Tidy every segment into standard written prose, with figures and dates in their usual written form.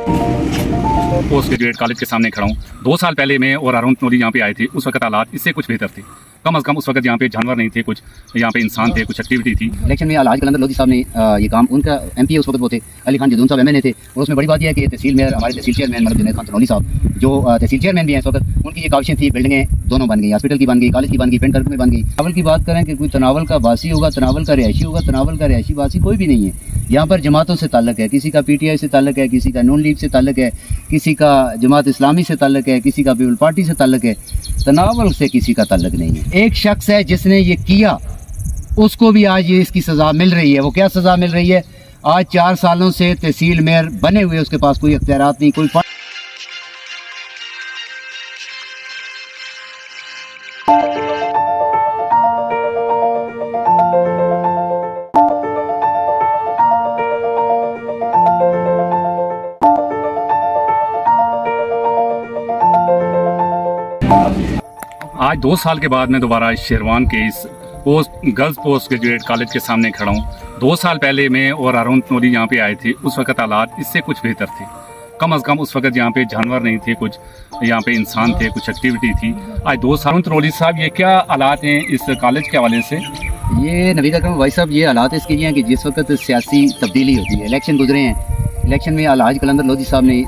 Post graduate college के सामने खड़ा हूँ। 2 साल पहले मैं और अरुण तनोली यहाँ पे आए थे। उस वक्त हालात इससे कुछ बेहतर थे। कम अज़ कम उस वक्त यहाँ पे जानवर नहीं थे, कुछ यहाँ पे इंसान थे, कुछ एक्टिविटी थी। इलेक्शन में अलहाज कलंदर लोधी साहब ने ये काम, उनका MP उस वक्त वो थे, अली खान जदून साहब MNA थे। और उसमें बड़ी बात यह है कि तहसील मेयर, हमारे तहसील चेयरमैन मतलब जुनैद खान तनोली साहब जो तहसील चेयरमैन भी हैं इस वक्त, उनकी ये काविशें थी, बिल्डिंगें दोनों बन गई, हॉस्पिटल की बन गई, कॉलेज की बन गई, पेंट करके में बन गई। तनावल की बात करें कि कोई तनावल का बासी होगा, तनावल का रिहायशी होगा, तनावल का रिहायशी बासी कोई भी नहीं है। यहाँ पर जमातों से ताल्लुक है, किसी का PTI से ताल्लुक है, किसी का नून लीग से ताल्लुक है, किसी का जमात इस्लामी से ताल्लुक है, किसी का पीपल पार्टी से ताल्लुक है। तनावल से किसी का ताल्लुक नहीं है। एक शख्स है जिसने ये किया, उसको भी आज ये इसकी सज़ा मिल रही है। वो क्या सज़ा मिल रही है? आज 4 सालों से तहसील मेयर बने हुए, उसके पास कोई इख्तियारात नहीं, कोई आज 2 साल के बाद मैं दोबारा शेरवान के इस गर्ल्स पोस्ट ग्रेजुएट कॉलेज के सामने खड़ा हूँ। 2 साल पहले मैं और अरुण तनोली यहाँ पे आए थे। उस वक्त हालात इससे कुछ बेहतर थे। कम अज़ कम उस वक्त यहाँ पे जानवर नहीं थे, कुछ यहाँ पे इंसान थे, कुछ एक्टिविटी थी। आज 2 साल तनोली साहब, ये क्या हालात हैं इस कॉलेज के हवाले से? ये नवीद अकरम भाई साहब, ये हालात इसके लिए हैं कि जिस वक्त सियासी तब्दीली होती है, इलेक्शन गुजरे हैं, इलेक्शन में अलहाज कलंदर लोधी साहब ने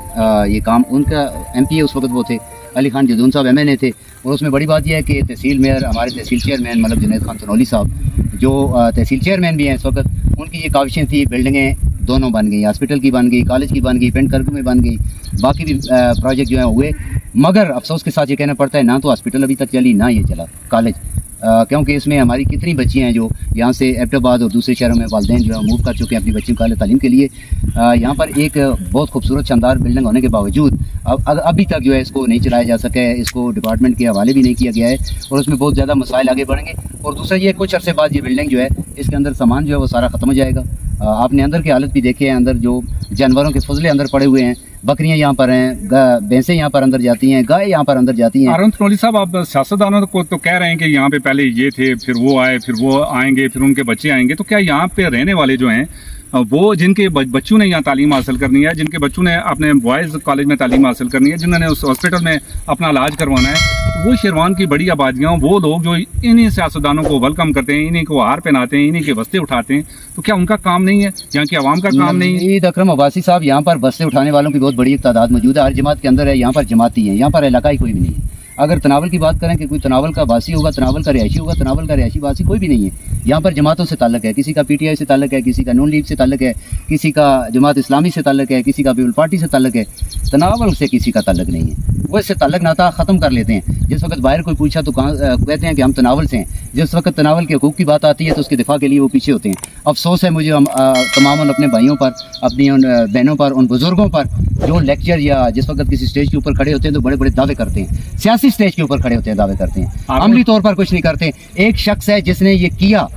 ये काम, उनका MP उस वक्त वो थे, अली खान जदून साहब MNA थे। और उसमें बड़ी बात यह है कि तहसील मेयर, हमारे तहसील चेयरमैन मतलब जुनैद खान तनोली साहब जो तहसील चेयरमैन भी हैं इस वक्त, उनकी ये काविशें थी, बिल्डिंगें दोनों बन गई, हॉस्पिटल की बन गई, कॉलेज की बन गई, पेंट करके में बन गई, बाकी भी प्रोजेक्ट जो हैं हुए। मगर अफसोस के साथ ये कहना पड़ता है, ना तो हॉस्पिटल अभी तक चली, ना ये चला कॉलेज, क्योंकि इसमें हमारी कितनी बच्चियाँ हैं जो यहाँ से एबटाबाद और दूसरे शहरों में वालिदैन जो है मूव कर चुके हैं अपनी बच्चियों को आला तालीम के लिए। यहाँ पर एक बहुत खूबसूरत शानदार बिल्डिंग होने के बावजूद अभी तक जो है इसको नहीं चलाया जा सका है, इसको डिपार्टमेंट के हवाले भी नहीं किया गया है और उसमें बहुत ज़्यादा मसाइल आगे बढ़ेंगे। और दूसरा ये, कुछ अरसे बाद ये बिल्डिंग जो है, इसके अंदर सामान जो है वो सारा ख़त्म हो जाएगा। आपने अंदर की हालत भी देखी है, अंदर जो जानवरों के फजले अंदर पड़े हुए हैं, बकरियां यहाँ पर हैं, भैंसें यहाँ पर अंदर जाती हैं, गाय यहाँ पर अंदर जाती हैं। अरुण तनोली साहब, आप सियासतदानों को तो कह रहे हैं कि यहाँ पे पहले ये थे, फिर वो आए, फिर वो आएंगे, फिर उनके बच्चे आएंगे, तो क्या यहाँ पे रहने वाले जो हैं, वो जिनके बच्चों ने यहाँ तालीम हासिल करनी है, जिनके बच्चों ने अपने बॉयज़ कॉलेज में तालीम हासिल करनी है, जिन्होंने उस हॉस्पिटल में अपना इलाज करवाना है, वो शेरवान की बड़ी आबादियाँ, वो लोग जो इन्हीं सियासतदानों को वेलकम करते हैं, इन्हीं को हार पहनाते हैं, इन्हीं के बस्ते उठाते हैं, तो क्या उनका काम नहीं है? यहाँ की आवाम का काम नहीं है? नवीद अकरम अब्बासी साहब, यहाँ पर बस्ते उठाने वालों की बहुत बड़ी एक तादाद मौजूद है, हर जमात के अंदर है। यहाँ पर जमाती है, यहाँ पर इलाकाई कोई भी नहीं है। अगर तनावल की बात करें कि कोई तनावल का बासी होगा, तनावल का रिहायशी होगा, तनावल का रिहायशी बासी कोई भी नहीं है। यहाँ पर जमातों से ताल्लुक है, किसी का PTI से ताल्लुक है, किसी का नून लीग से ताल्लुक है, किसी का जमात इस्लामी से ताल्लुक है, किसी का पीपल पार्टी से ताल्लुक है। तनावल से किसी का ताल्लुक नहीं है। वो इससे ताल्लुक नाता ख़त्म कर लेते हैं। जिस वक्त बाहर कोई पूछा तो कहते हैं कि हम तनावल से हैं। जिस वक्त तनावल के हकूक़ की बात आती है तो उसके दिफा के लिए वो पीछे होते हैं। अफसोस है मुझे तमाम अपने भाइयों पर, अपनी उन बहनों पर, उन बुज़ुर्गों पर जो लेक्चर या जिस वक्त किसी स्टेज के ऊपर खड़े होते हैं तो बड़े बड़े दावे करते हैं, सियासी स्टेज के ऊपर खड़े होते हैं, दावे करते हैं, अमली तौर पर कुछ नहीं करते। एक शख्स है जिसने ये किया,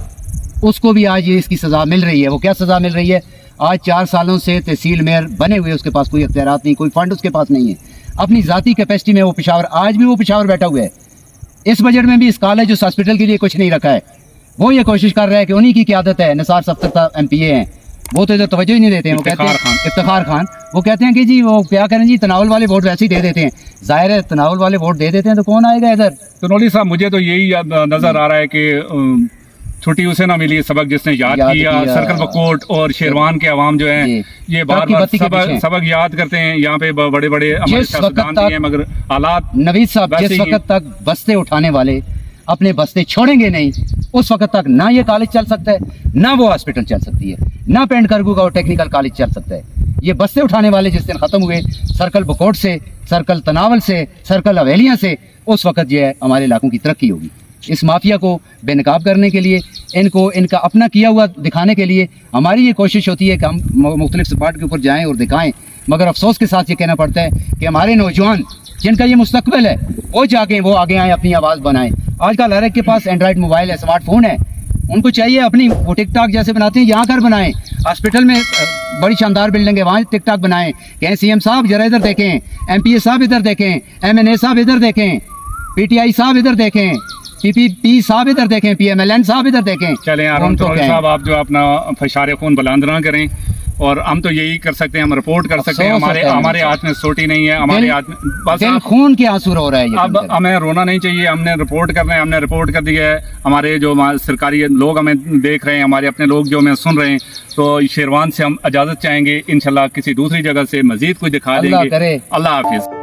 उसको भी आज ये इसकी सज़ा मिल रही है। वो क्या सज़ा मिल रही है? आज 4 सालों से तहसील मेयर बने हुए, उसके पास कोई इख्तियारात नहीं, कोई फंड उसके पास नहीं है। अपनी ज़ाती कैपेसिटी में वो पेशावर, आज भी वो पेशावर बैठा हुआ है। इस बजट में भी इस कॉलेज, उस हॉस्पिटल के लिए कुछ नहीं रखा है। वो ये कोशिश कर रहा है कि उन्हीं की क़यादत है, निसार सफ्तर MPA हैं, वो तो इधर तवज्जो ही नहीं देते हैं। वो कहते हैं इफ्तिखार खान, वो कहते हैं कि जी वो क्या करें जी, तनावल वाले वोट वैसे ही दे देते हैं। जाहिर है तनावल वाले वोट दे देते हैं तो कौन आएगा इधर? तनोली साहब, मुझे तो यही नजर आ रहा है कि छुट्टी उसे ना मिली, सबक जिसने याद किया। सर्कल बकोट और शेरवान के अवाम जो है ये बार बार सबक याद करते हैं। यहाँ पे बड़े बड़े हैं, मगर हालात नवीद साहब, जिस वक्त तक बस्ते उठाने वाले अपने बस्ते छोड़ेंगे नहीं, उस वक्त तक ना ये कॉलेज चल सकता है, ना वो हॉस्पिटल चल सकती है, ना पेंट करगू का टेक्निकल कॉलेज चल सकता है। ये बस्ते उठाने वाले जिस दिन ख़त्म हुए, सर्कल बकोट से, सर्कल तनावल से, सर्कल हवेलियाँ से, उस वक्त जो है हमारे इलाकों की तरक्की होगी। इस माफिया को बेनकाब करने के लिए, इनको इनका अपना किया हुआ दिखाने के लिए हमारी ये कोशिश होती है कि हम मुख्तलिफ सपाट के ऊपर जाएँ और दिखाएँ। मगर अफसोस के साथ ये कहना पड़ता है कि हमारे नौजवान जिनका ये मुस्तकबिल है, वो जाके वो आगे आएँ, अपनी आवाज़ बनाएं। आजकल हर एक के पास एंड्रॉइड मोबाइल है, स्मार्टफोन है, उनको चाहिए अपनी, वो टिकटॉक जैसे बनाते हैं यहाँ घर बनाएं। हॉस्पिटल में बड़ी शानदार बिल्डिंग है, वहाँ टिकटॉक बनाएं। कहें CM साहब जरा इधर देखें, MPA साहब इधर देखें, MNA साहब इधर देखें, PTI साहब इधर देखें, PPP साहब इधर देखें, PMLN साहब इधर देखें। चलें साहब, आप जो अपना फशार खून बुलंद ना करें और हम तो यही कर सकते हैं, हम रिपोर्ट कर सकते हैं, अफसोस होता है हमारे हाथ में सोटी नहीं है, हमारे हाथ में बस दिल खून के आंसू रो रहा है। अब हमें रोना नहीं चाहिए, हमने रिपोर्ट करना है, हमने रिपोर्ट कर दिया है। हमारे जो सरकारी लोग हमें देख रहे हैं, हमारे अपने लोग जो हमें सुन रहे हैं, तो शेरवान से हम इजाज़त चाहेंगे, इंशाल्लाह किसी दूसरी जगह से मजीद कुछ दिखा अल्लाह देंगे। करे। अल्लाह हाफिज़।